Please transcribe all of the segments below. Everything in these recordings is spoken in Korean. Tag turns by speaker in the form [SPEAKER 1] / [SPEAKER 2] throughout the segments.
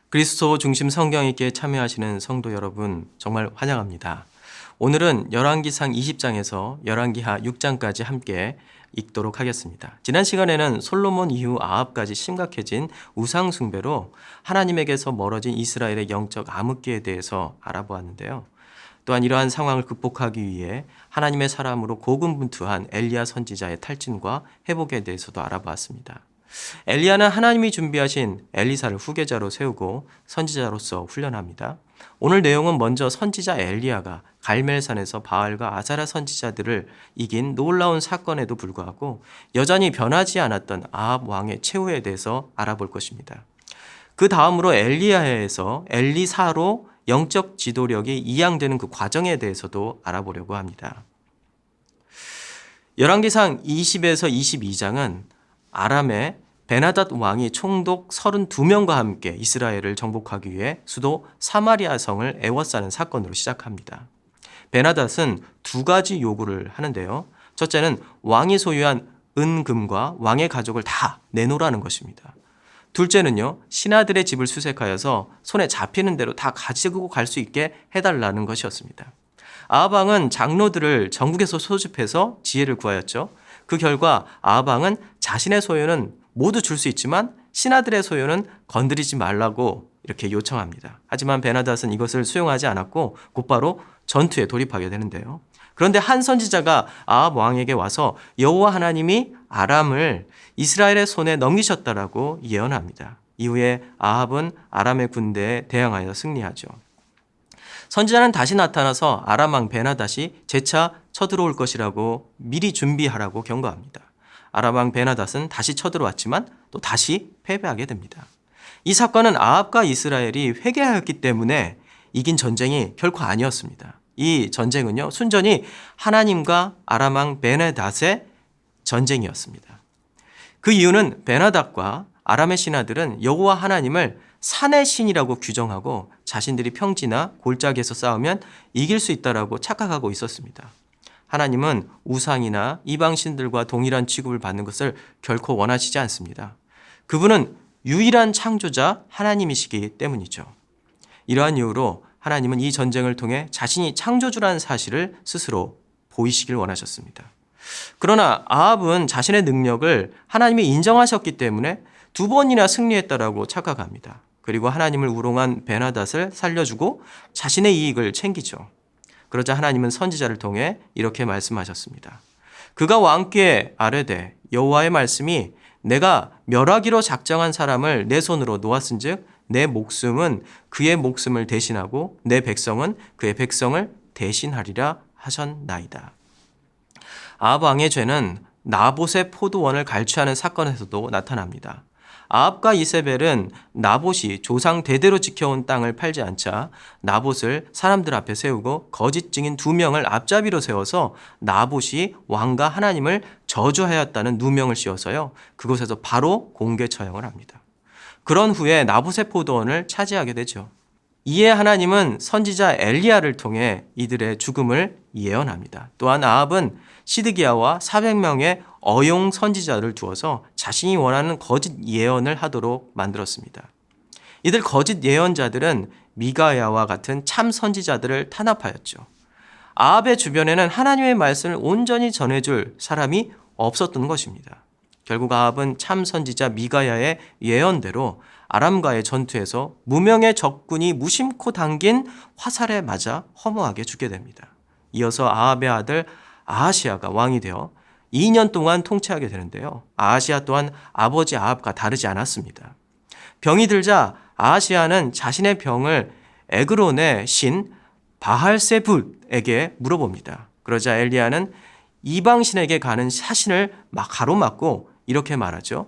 [SPEAKER 1] 그리스도 중심 성경 읽기에 참여하시는 성도 여러분, 정말 환영합니다. 오늘은 열왕기상 20장에서 열왕기하 6장까지 함께 읽도록 하겠습니다. 지난 시간에는 솔로몬 이후 아합까지 심각해진 우상 숭배로 하나님에게서 멀어진 이스라엘의 영적 암흑기에 대해서 알아보았는데요. 또한 이러한 상황을 극복하기 위해 하나님의 사람으로 고군분투한 엘리야 선지자의 탈진과 회복에 대해서도 알아보았습니다. 엘리야는 하나님이 준비하신 엘리사를 후계자로 세우고 선지자로서 훈련합니다. 오늘 내용은 먼저 선지자 엘리야가 갈멜산에서 바알과 아사라 선지자들을 이긴 놀라운 사건에도 불구하고 여전히 변하지 않았던 아합 왕의 최후에 대해서 알아볼 것입니다. 그 다음으로 엘리야에서 엘리사로 영적 지도력이 이양되는 그 과정에 대해서도 알아보려고 합니다. 열왕기상 20에서 22장은 아람의 베나닷 왕이 총독 32명과 함께 이스라엘을 정복하기 위해 수도 사마리아 성을 에워싸는 사건으로 시작합니다. 베나닷은 두 가지 요구를 하는데요. 첫째는 왕이 소유한 은금과 왕의 가족을 다 내놓으라는 것입니다. 둘째는요, 신하들의 집을 수색하여서 손에 잡히는 대로 다 가지고 갈 수 있게 해달라는 것이었습니다. 아합 왕은 장로들을 전국에서 소집해서 지혜를 구하였죠. 그 결과 아합 왕은 자신의 소유는 모두 줄 수 있지만 신하들의 소유는 건드리지 말라고 이렇게 요청합니다. 하지만 베나닷은 이것을 수용하지 않았고 곧바로 전투에 돌입하게 되는데요. 그런데 한 선지자가 아합 왕에게 와서 여호와 하나님이 아람을 이스라엘의 손에 넘기셨다라고 예언합니다. 이후에 아합은 아람의 군대에 대항하여 승리하죠. 선지자는 다시 나타나서 아람 왕 베나닷이 재차 쳐들어올 것이라고 미리 준비하라고 경고합니다. 아람 왕 베나닷은 다시 쳐들어왔지만 또 다시 패배하게 됩니다. 이 사건은 아합과 이스라엘이 회개하였기 때문에 이긴 전쟁이 결코 아니었습니다. 이 전쟁은요, 순전히 하나님과 아람 왕 베나닷의 전쟁이었습니다. 그 이유는 베나닷과 아람의 신하들은 여호와 하나님을 산의 신이라고 규정하고 자신들이 평지나 골짜기에서 싸우면 이길 수 있다라고 착각하고 있었습니다. 하나님은 우상이나 이방신들과 동일한 취급을 받는 것을 결코 원하시지 않습니다. 그분은 유일한 창조자 하나님이시기 때문이죠. 이러한 이유로 하나님은 이 전쟁을 통해 자신이 창조주라는 사실을 스스로 보이시길 원하셨습니다. 그러나 아합은 자신의 능력을 하나님이 인정하셨기 때문에 두 번이나 승리했다라고 착각합니다. 그리고 하나님을 우롱한 베나닷을 살려주고 자신의 이익을 챙기죠. 그러자 하나님은 선지자를 통해 이렇게 말씀하셨습니다. 그가 왕께 아뢰되 여호와의 말씀이 내가 멸하기로 작정한 사람을 내 손으로 놓았은즉 내 목숨은 그의 목숨을 대신하고 내 백성은 그의 백성을 대신하리라 하셨나이다. 아합 왕의 죄는 나봇의 포도원을 갈취하는 사건에서도 나타납니다. 아합과 이세벨은 나봇이 조상 대대로 지켜온 땅을 팔지 않자 나봇을 사람들 앞에 세우고 거짓 증인 2명을 앞잡이로 세워서 나봇이 왕과 하나님을 저주하였다는 누명을 씌워서요, 그곳에서 바로 공개 처형을 합니다. 그런 후에 나봇의 포도원을 차지하게 되죠. 이에 하나님은 선지자 엘리야를 통해 이들의 죽음을 예언합니다. 또한 아합은 시드기야와 400명의 어용 선지자를 두어서 자신이 원하는 거짓 예언을 하도록 만들었습니다. 이들 거짓 예언자들은 미가야와 같은 참 선지자들을 탄압하였죠. 아합의 주변에는 하나님의 말씀을 온전히 전해줄 사람이 없었던 것입니다. 결국 아합은 참 선지자 미가야의 예언대로 아람과의 전투에서 무명의 적군이 무심코 당긴 화살에 맞아 허무하게 죽게 됩니다. 이어서 아합의 아들 아하시아가 왕이 되어 2년 동안 통치하게 되는데요. 아하시아 또한 아버지 아합과 다르지 않았습니다. 병이 들자 아하시아는 자신의 병을 에그론의 신 바할세불에게 물어봅니다. 그러자 엘리야는 이방신에게 가는 사신을 막 가로막고 이렇게 말하죠.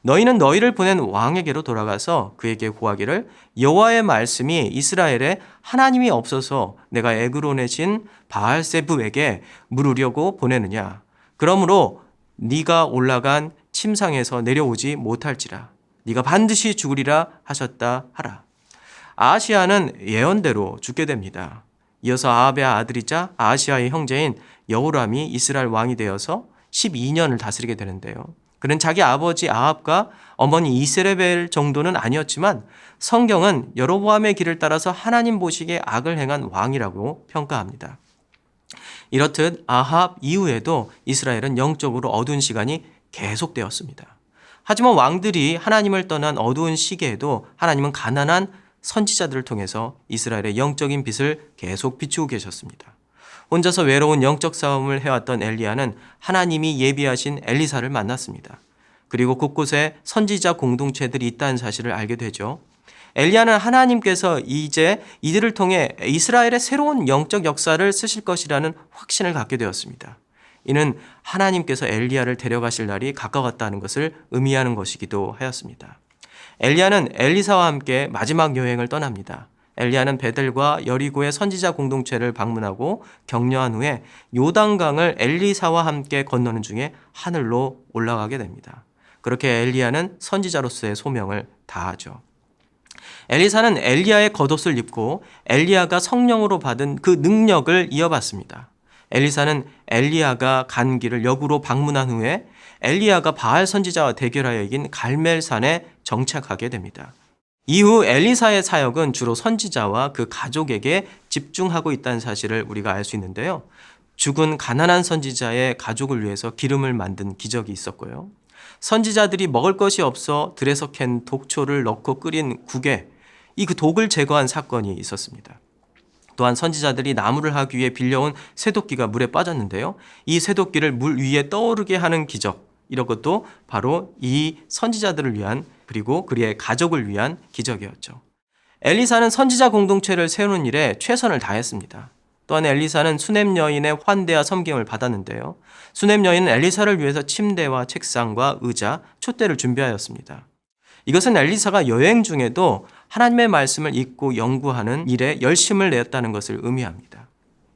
[SPEAKER 1] 너희는 너희를 보낸 왕에게로 돌아가서 그에게 고하기를 여호와의 말씀이 이스라엘에 하나님이 없어서 내가 에그론의 신 바알세부에게 물으려고 보내느냐. 그러므로 네가 올라간 침상에서 내려오지 못할지라. 네가 반드시 죽으리라 하셨다 하라. 아하시아는 예언대로 죽게 됩니다. 이어서 아합의 아들이자 아하시아의 형제인 여호람이 이스라엘 왕이 되어서 12년을 다스리게 되는데요. 그는 자기 아버지 아합과 어머니 이세레벨 정도는 아니었지만 성경은 여로보암의 길을 따라서 하나님 보시기에 악을 행한 왕이라고 평가합니다. 이렇듯 아합 이후에도 이스라엘은 영적으로 어두운 시간이 계속되었습니다. 하지만 왕들이 하나님을 떠난 어두운 시기에도 하나님은 가난한 선지자들을 통해서 이스라엘의 영적인 빛을 계속 비추고 계셨습니다. 혼자서 외로운 영적 싸움을 해왔던 엘리야는 하나님이 예비하신 엘리사를 만났습니다. 그리고 곳곳에 선지자 공동체들이 있다는 사실을 알게 되죠. 엘리야는 하나님께서 이제 이들을 통해 이스라엘의 새로운 영적 역사를 쓰실 것이라는 확신을 갖게 되었습니다. 이는 하나님께서 엘리야를 데려가실 날이 가까웠다는 것을 의미하는 것이기도 하였습니다. 엘리야는 엘리사와 함께 마지막 여행을 떠납니다. 엘리야는 베델과 여리고의 선지자 공동체를 방문하고 격려한 후에 요단강을 엘리사와 함께 건너는 중에 하늘로 올라가게 됩니다. 그렇게 엘리야는 선지자로서의 소명을 다하죠. 엘리사는 엘리야의 겉옷을 입고 엘리야가 성령으로 받은 그 능력을 이어받습니다. 엘리사는 엘리야가 간 길을 역으로 방문한 후에 엘리야가 바알 선지자와 대결하여 이긴 갈멜산에 정착하게 됩니다. 이후 엘리사의 사역은 주로 선지자와 그 가족에게 집중하고 있다는 사실을 우리가 알 수 있는데요. 죽은 가난한 선지자의 가족을 위해서 기름을 만든 기적이 있었고요. 선지자들이 먹을 것이 없어 들에서 캔 독초를 넣고 끓인 국에 그 독을 제거한 사건이 있었습니다. 또한 선지자들이 나무를 하기 위해 빌려온 쇠도끼가 물에 빠졌는데요. 이 쇠도끼를 물 위에 떠오르게 하는 기적, 이런 것도 바로 이 선지자들을 위한 그리고 그의 가족을 위한 기적이었죠. 엘리사는 선지자 공동체를 세우는 일에 최선을 다했습니다. 또한 엘리사는 수넴 여인의 환대와 섬김을 받았는데요. 수넴 여인은 엘리사를 위해서 침대와 책상과 의자, 촛대를 준비하였습니다. 이것은 엘리사가 여행 중에도 하나님의 말씀을 읽고 연구하는 일에 열심을 내었다는 것을 의미합니다.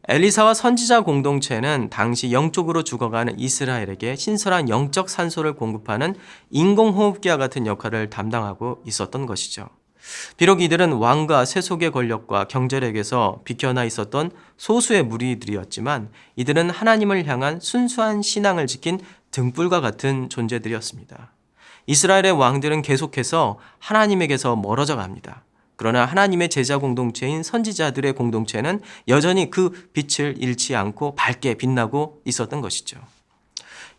[SPEAKER 1] 엘리사와 선지자 공동체는 당시 영적으로 죽어가는 이스라엘에게 신선한 영적 산소를 공급하는 인공호흡기와 같은 역할을 담당하고 있었던 것이죠. 비록 이들은 왕과 세속의 권력과 경제력에서 비켜나 있었던 소수의 무리들이었지만 이들은 하나님을 향한 순수한 신앙을 지킨 등불과 같은 존재들이었습니다. 이스라엘의 왕들은 계속해서 하나님에게서 멀어져 갑니다. 그러나 하나님의 제자 공동체인 선지자들의 공동체는 여전히 그 빛을 잃지 않고 밝게 빛나고 있었던 것이죠.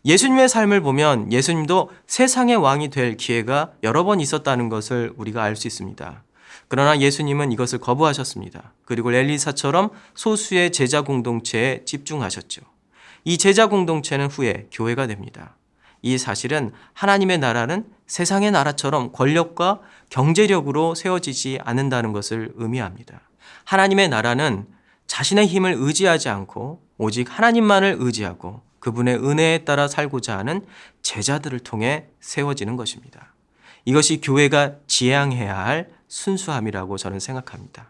[SPEAKER 1] 예수님의 삶을 보면 예수님도 세상의 왕이 될 기회가 여러 번 있었다는 것을 우리가 알 수 있습니다. 그러나 예수님은 이것을 거부하셨습니다. 그리고 엘리사처럼 소수의 제자 공동체에 집중하셨죠. 이 제자 공동체는 후에 교회가 됩니다. 이 사실은 하나님의 나라는 세상의 나라처럼 권력과 경제력으로 세워지지 않는다는 것을 의미합니다. 하나님의 나라는 자신의 힘을 의지하지 않고 오직 하나님만을 의지하고 그분의 은혜에 따라 살고자 하는 제자들을 통해 세워지는 것입니다. 이것이 교회가 지향해야 할 순수함이라고 저는 생각합니다.